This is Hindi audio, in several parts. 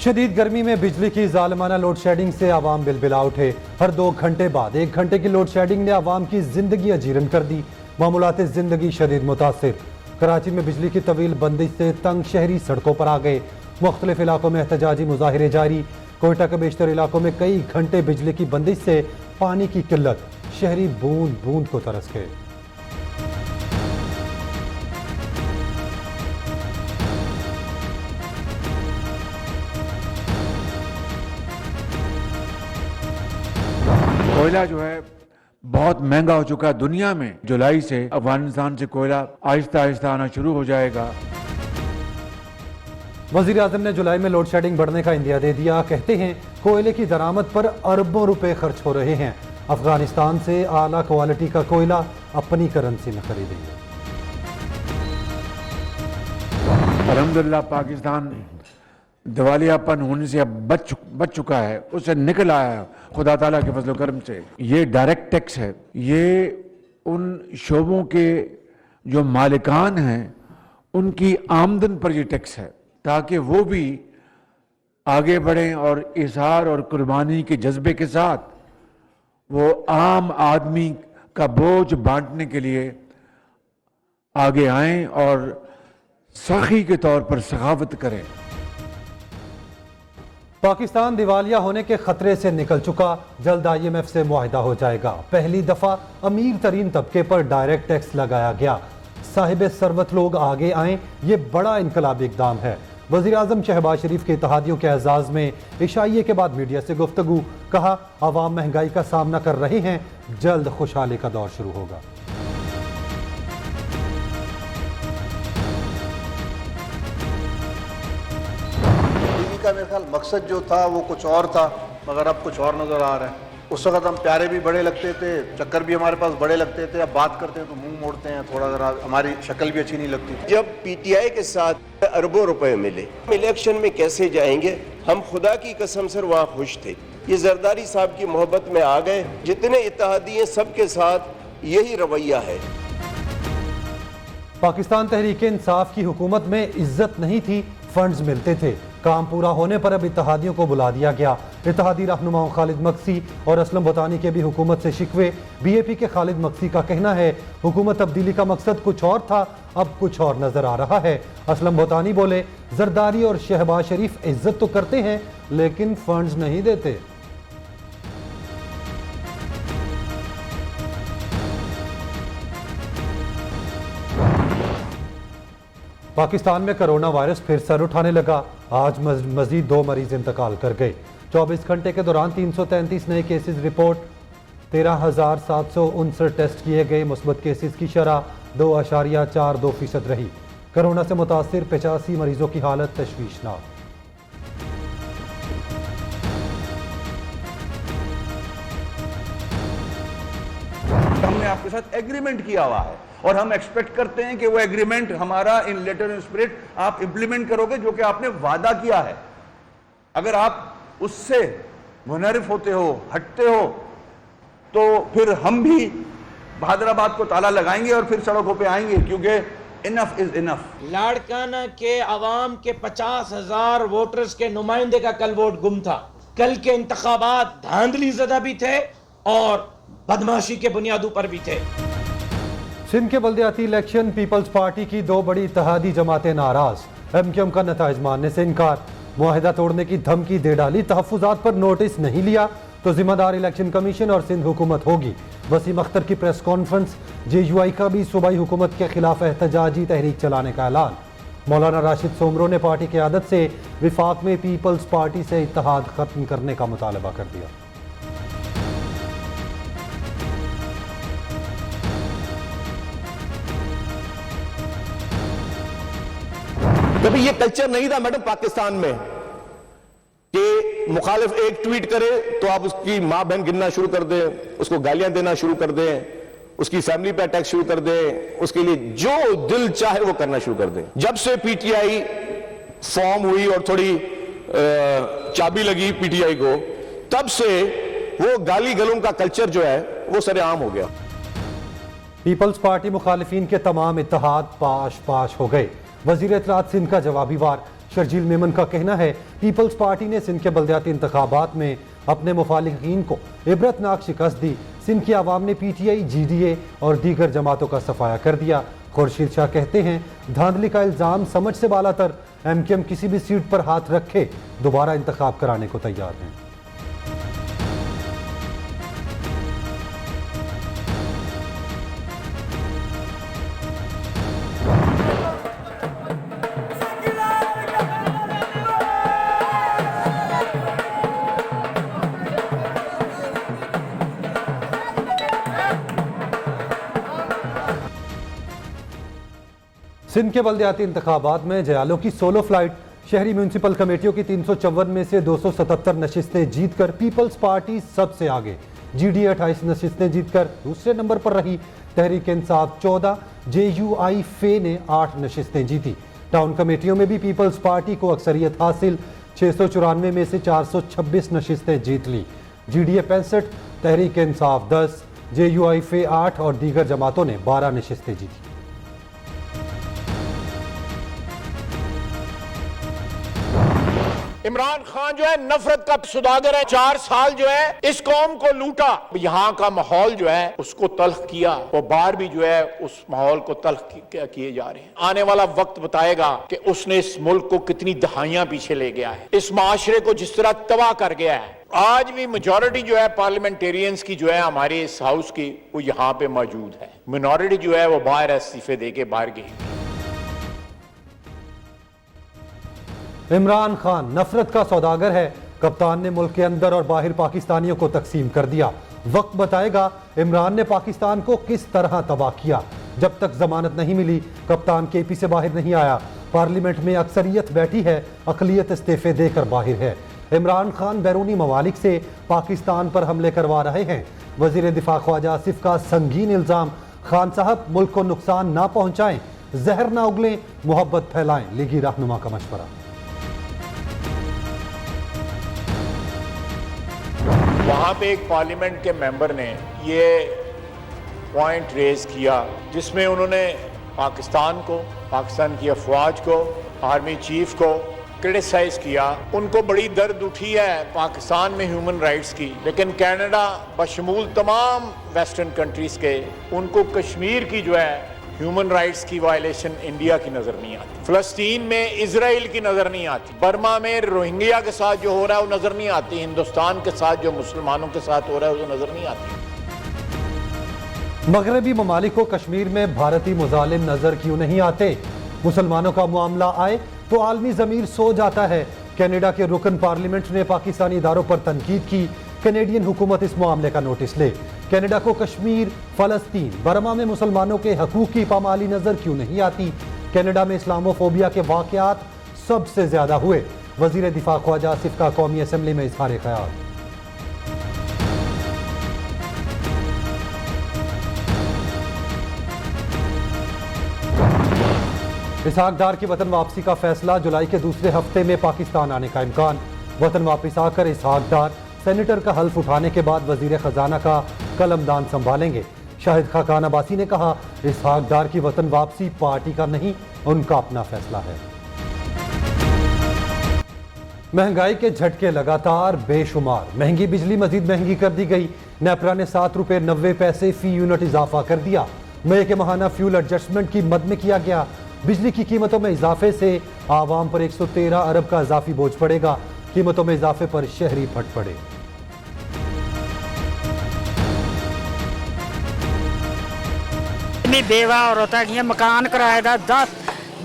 शदीद गर्मी में बिजली की जालिमाना लोड शेडिंग से आवाम बिलबिला उठे। हर 2 घंटे बाद 1 घंटे की लोड शेडिंग ने आवाम की जिंदगी अजीरन कर दी। मामूलात जिंदगी शदीद मुतासिर। कराची में बिजली की तवील बंदिश से तंग शहरी सड़कों पर आ गए। मुख्तलिफ इलाकों में एहतजाजी मुजाहिरे जारी। कोयटा के बेशतर इलाकों में कई घंटे बिजली की बंदिश से पानी की किल्लत, शहरी बूंद बूंद को तरस गए। कोयला जो है बहुत महंगा हो चुका है दुनिया में। जुलाई से अफगानिस्तान से कोयला आहिस्ता आहिस्ता आना शुरू हो जाएगा। वजीर आजम ने जुलाई में लोड शेडिंग बढ़ने का इंदिया दे दिया। कहते हैं कोयले की दरामद पर अरबों रुपए खर्च हो रहे हैं। अफगानिस्तान से आला क्वालिटी का कोयला अपनी करेंसी में खरीदेंगे। अल्हम्दुलिल्लाह पाकिस्तान दिवालियापन होने से अब बच चुका है, उससे निकल आया खुदा ताला के फजल करम से। ये डायरेक्ट टैक्स है, ये उन शोबों के जो मालिकान हैं उनकी आमदन पर ये टैक्स है, ताकि वो भी आगे बढ़ें और इज़हार और कुर्बानी के जज्बे के साथ वो आम आदमी का बोझ बांटने के लिए आगे आएं और सखी के तौर पर सखावत करें। पाकिस्तान दिवालिया होने के खतरे से निकल चुका। जल्द IMF से मुआहिदा हो जाएगा। पहली दफा अमीर तरीन तबके पर डायरेक्ट टैक्स लगाया गया। साहिब सरवत लोग आगे आए, ये बड़ा इनकलाबी इकदाम है। वजीर आजम शहबाज शरीफ के इत्तेहादियों के एजाज में इशाइये के बाद मीडिया से गुफ्तगू। कहा आवाम महंगाई का सामना कर रहे हैं, जल्द खुशहाली का दौर शुरू होगा। का मेरे ख्याल मकसद जो था वो कुछ और था, मगर अब कुछ और नजर आ रहा है। उस वक्त हम प्यारे भी बड़े लगते थे, चक्कर भी हमारे पास बड़े लगते थे। अब बात करते हैं तो मुंह मोड़ते हैं, थोड़ा जरा हमारी शक्ल भी अच्छी नहीं लगती थी। जब PTI के साथ अरबों रुपए मिले, इलेक्शन में कैसे जाएंगे, हम खुदा की कसम से वहाँ खुश थे। ये जरदारी साहब की मोहब्बत में आ गए। जितने इत्तेहादी हैं सबके साथ यही रवैया है। पाकिस्तान तहरीक इंसाफ की हुकूमत में इज्जत नहीं थी, फंड्स मिलते थे। काम पूरा होने पर अब इत्तेहादियों को बुला दिया गया। इत्तेहादी रहनुमाओं खालिद मक्सी और असलम बोतानी के भी हुकूमत से शिकवे। BAP के खालिद मक्सी का कहना है हुकूमत तब्दीली का मकसद कुछ और था, अब कुछ और नजर आ रहा है। असलम बोतानी बोले जरदारी और शहबाज शरीफ इज्जत तो करते हैं लेकिन फंड्स नहीं देते। पाकिस्तान में कोरोना वायरस फिर सर उठाने लगा। आज मजीद 2 मरीज इंतकाल कर गए। 24 घंटे के दौरान 333 नए केसेस रिपोर्ट। 13,769 टेस्ट किए गए। मुस्बत केसेस की शरह 2.42% रही। कोरोना से मुतासिर 85 मरीजों की हालत तशवीशनाक। हमने आपके साथ एग्रीमेंट किया हुआ है और हम एक्सपेक्ट करते हैं कि वो एग्रीमेंट हमारा इन लेटर इन स्पिरिट आप इंप्लीमेंट करोगे, जो कि आपने वादा किया है। अगर आप उससे मुनहरिफ होते हो, हटते हो, तो फिर हम भी हैदराबाद को ताला लगाएंगे और फिर सड़कों पे आएंगे, क्योंकि इनफ इज इनफ। लाड़काना के अवाम के 50,000 वोटर्स के नुमाइंदे का कल वोट गुम था। कल के इंतखाबात धांधली ज़दा भी थे और बदमाशी के बुनियादों पर भी थे। सिंध के बल्दियाती इलेक्शन, पीपल्स पार्टी की 2 बड़ी इत्तेहादी जमातें नाराज। MQM का नताइज मानने से इनकार। मुआहिदा तोड़ने की धमकी दे डाली। तहफ्फुजात पर नोटिस नहीं लिया तो जिम्मेदार इलेक्शन कमीशन और सिंध हुकूमत होगी। वसीम अख्तर की प्रेस कॉन्फ्रेंस। JUI का भी सूबाई हुकूमत के खिलाफ एहतजाजी तहरीक चलाने का ऐलान। मौलाना राशिद सोमरो ने पार्टी की आदत से विफाक में पीपल्स पार्टी से इत्तेहाद खत्म करने का मुतालबा कर दिया। कभी ये कल्चर नहीं था मैडम पाकिस्तान में कि मुखालिफ एक ट्वीट करे तो आप उसकी मां बहन गिनना शुरू कर दें, उसको गालियां देना शुरू कर दें, उसकी फैमिली पे अटैक शुरू कर दें, उसके लिए जो दिल चाहे वो करना शुरू कर दें। जब से PTI फॉर्म हुई और थोड़ी चाबी लगी PTI को, तब से वो गाली गलों का कल्चर जो है वो सरेआम हो गया। पीपल्स पार्टी मुखालिफिन के तमाम इत्तेहाद पाश पाश हो गए। वजीर इत्तलात सिंध का जवाबी वार। शर्जील मेमन का कहना है पीपल्स पार्टी ने सिंध के बल्दियाती इंतखाबात में अपने मुखालिफिन को इबरतनाक शिकस्त दी। सिंध की आवाम ने PTI, GDA और दीगर जमातों का सफाया कर दिया। खुर्शीद शाह कहते हैं धांधली का इल्ज़ाम समझ से बालातर, MKM किसी भी सीट पर हाथ रखे दोबारा इंतखाब कराने को तैयार हैं। सिंध के बल्दियाती इंतखाबात में जयालों की सोलो फ्लाइट। शहरी म्यूनसिपल कमेटियों की 354 में से 277 नशिस्तें जीतकर पीपल्स पार्टी सबसे आगे। GDA 28 नशिस्तें जीतकर दूसरे नंबर पर रही। तहरीक इंसाफ 14, JUI फे ने 8 नशिस्तें जीती। टाउन कमेटियों में भी पीपल्स पार्टी को अक्सरियत हासिल। 694 में से 426 नशिस्तें जीत ली। GDA 65, तहरीक इंसाफ 10, JUI फे 8 और दीगर जमातों ने 12 नशिस्तें जीती। इमरान खान जो है नफरत का सौदागर है। 4 साल जो है इस कौम को लूटा, यहाँ का माहौल जो है उसको तल्ख किया, वो बाहर भी जो है उस माहौल को तल्ख किए जा रहे हैं। आने वाला वक्त बताएगा कि उसने इस मुल्क को कितनी दहाइयां पीछे ले गया है, इस माशरे को जिस तरह तबाह कर गया है। आज भी मेजॉरिटी जो है पार्लियामेंटेरियंस की जो है हमारे इस हाउस की वो यहाँ पे मौजूद है, मिनॉरिटी जो है वो बाहर इस्तीफे दे के बाहर गई। इमरान खान नफरत का सौदागर है। कप्तान ने मुल्क के अंदर और बाहर पाकिस्तानियों को तकसीम कर दिया। वक्त बताएगा इमरान ने पाकिस्तान को किस तरह तबाह किया। जब तक जमानत नहीं मिली कप्तान KP से बाहर नहीं आया। पार्लियामेंट में अक्सरियत बैठी है, अकलियत इस्तीफे देकर बाहर है। इमरान खान बैरूनी ममालिक से पाकिस्तान पर हमले करवा रहे हैं। वजीर दिफा ख्वाजा आसिफ का संगीन इल्जाम। खान साहब मुल्क को नुकसान ना पहुंचाएं, जहर ना उगलें, मोहब्बत फैलाएं, लीगी रहनुमा का मशवरा। वहाँ पे एक पार्लियामेंट के मेंबर ने ये पॉइंट रेज किया जिसमें उन्होंने पाकिस्तान को, पाकिस्तान की अफवाज को, आर्मी चीफ को क्रिटिसाइज किया। उनको बड़ी दर्द उठी है पाकिस्तान में ह्यूमन राइट्स की, लेकिन कनाडा बशमूल तमाम वेस्टर्न कंट्रीज के उनको कश्मीर की जो है ह्यूमन राइट्स की वायलेशन इंडिया की नजर नहीं आती, फिलिस्तीन में इजराइल की नजर नहीं आती, बर्मा में रोहिंग्या के साथ जो हो रहा है वो नजर नहीं आती, हिंदुस्तान के साथ जो मुसलमानों के साथ हो रहा है वो नजर नहीं आती। मगरबी ममालिक को कश्मीर में भारतीय मुजालिम नजर क्यों नहीं आते? मुसलमानों का मामला आए तो आलमी ज़मीर सो जाता है। कनाडा के रुकन पार्लियामेंट ने पाकिस्तानी इदारों पर तनकीद की। कैनेडियन हुकूमत इस मामले का नोटिस ले। कनाडा को कश्मीर, फलस्तीन, बर्मा में मुसलमानों के हकूक की पामाली नजर क्यों नहीं आती? कनाडा में इस्लामोफोबिया के वाकयात सबसे ज्यादा हुए। वजीर दिफा ख्वाजा आसिफ का कौमी असम्बली में इजहार ख्याल। इसहाक डार की वतन वापसी का फैसला। जुलाई के दूसरे हफ्ते में पाकिस्तान आने का इम्कान। वतन वापस आकर इसहाक डार सेनेटर का हल्फ उठाने के बाद वजीर खजाना का कलमदान संभालेंगे। शाहिद खाकान अब्बासी ने कहा इसहाक डार की वतन वापसी पार्टी का नहीं, उनका अपना फैसला है। महंगाई के झटके लगातार बेशुमार। महंगी बिजली मजीद महंगी कर दी गई। नेपरा ने 7 रुपये 90 पैसे फी यूनिट इजाफा कर दिया। मई के माहाना फ्यूल एडजस्टमेंट की मद में किया गया। बिजली की कीमतों में इजाफे से आवाम पर 113 अरब का इजाफी बोझ पड़ेगा। कीमतों में इजाफे पर शहरी फट पड़े। बेवा औरत है, मकान किराए का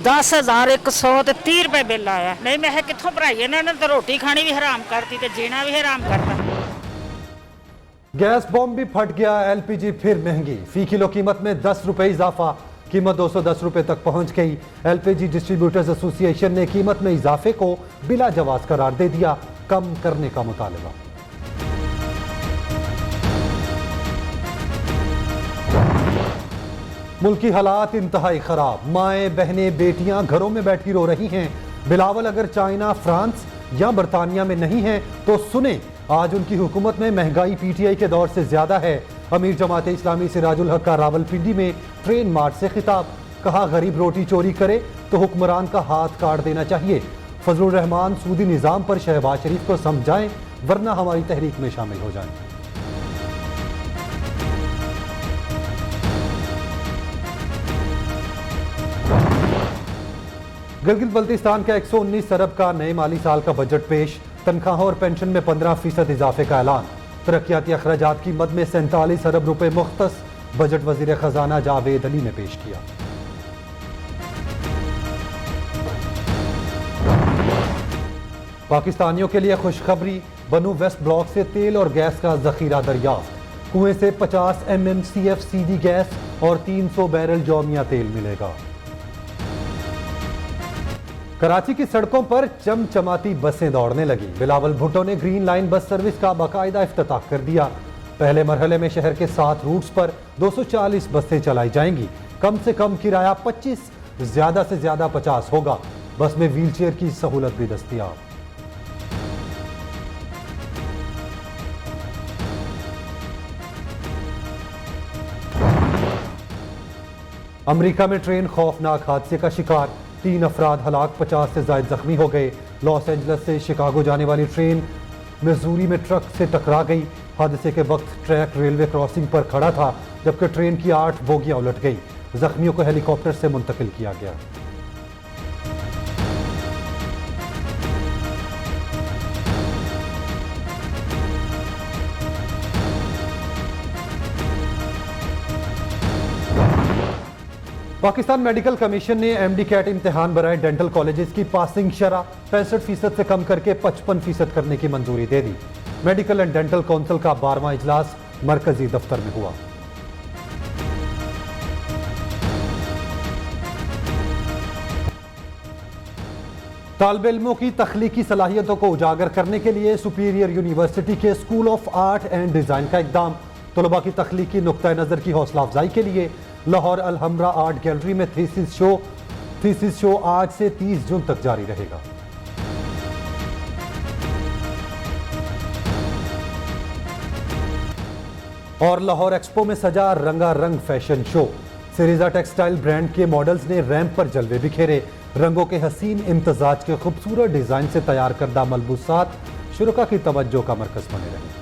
10,130 रुपए बिल आया। नहीं मैं कितों भराइए, इन्होंने तो रोटी खानी भी हराम करती तो जीना भी हराम करता। गैस बॉम्ब भी फट गया। LPG फिर महंगी। फी किलो कीमत में 10 रुपए इजाफा। कीमत 210 रुपए तक पहुंच गई। LPG डिस्ट्रीब्यूटर्स एसोसिएशन ने कीमत में इजाफे को बिला जवाज करार दे दिया। कम करने का मुतालबा। मुल्की हालात इंतहाई खराब। माएँ, बहनें, बेटियां घरों में बैठी रो रही हैं। बिलावल अगर चाइना, फ्रांस या बरतानिया में नहीं है तो सुने, आज उनकी हुकूमत में महंगाई PTI के दौर से ज्यादा है। अमीर जमात इस्लामी सिराजुल हक का रावलपिंडी में ट्रेन मार्च से खिताब। कहा गरीब रोटी चोरी करे तो हुक्मरान का हाथ काट देना चाहिए। फजलुर रहमान सूदी निज़ाम पर शहबाज शरीफ को समझाएं वरना हमारी तहरीक में शामिल हो जाएं। गिलगित बल्तिस्तान का 119 अरब का नए माली साल का बजट पेश, तनख्वाहों और पेंशन में 15% इजाफे का ऐलान, तरक्याती अखराजात की मद में 47 अरब रुपए मुख्तस, बजट वजीर खजाना जावेद अली ने पेश किया। पाकिस्तानियों के लिए खुशखबरी, बनू वेस्ट ब्लॉक से तेल और गैस का जखीरा दरियाफ्त, कुएं से 50 MMCFCD गैस और 300 बैरल जौमिया तेल मिलेगा। कराची की सड़कों पर चमचमाती बसें दौड़ने लगी, बिलावल भुट्टो ने ग्रीन लाइन बस सर्विस का बाकायदा इफ्तिताह कर दिया। पहले मरहले में शहर के 7 रूट्स पर 240 बसें चलाई जाएंगी, कम से कम किराया 25, ज्यादा से ज्यादा 50 होगा। बस में व्हीलचेयर की सहूलत भी दस्तयाब। अमेरिका में ट्रेन खौफनाक हादसे का शिकार, 3 अफराद हलाक, 50 से ज्यादा जख्मी हो गए। लॉस एंजल्स से शिकागो जाने वाली ट्रेन मिजूरी में ट्रक से टकरा गई। हादसे के वक्त ट्रैक रेलवे क्रॉसिंग पर खड़ा था, जबकि ट्रेन की 8 बोगियां उलट गई। जख्मियों को हेलीकॉप्टर से मुंतकिल किया गया। पाकिस्तान मेडिकल कमीशन ने MD कैट इम्तिहान बराए डेंटल कॉलेजेस की पासिंग शरह 65% से कम करके 55% करने की मंजूरी दे दी। मेडिकल एंड डेंटल काउंसिल का 12वां इजलास मरकजी दफ्तर में हुआ। तालिब इल्मों की तख्लीकी सलाहियतों को उजागर करने के लिए सुपीरियर यूनिवर्सिटी के school of art and design का इकदाम, तलबा की तख्लीकी नुक्ता नज़र की हौसला अफजाई के लिए लाहौर अलहमरा आर्ट गैलरी में थीसिस शो आज से 30 जून तक जारी रहेगा। और लाहौर एक्सपो में सजा रंगारंग फैशन शो, सिरीजा टेक्सटाइल ब्रांड के मॉडल्स ने रैंप पर जलवे बिखेरे। रंगों के हसीन इम्तजाज के खूबसूरत डिजाइन से तैयार करदा मलबूसात शुरका की तवज्जो का मरकज बने रहे।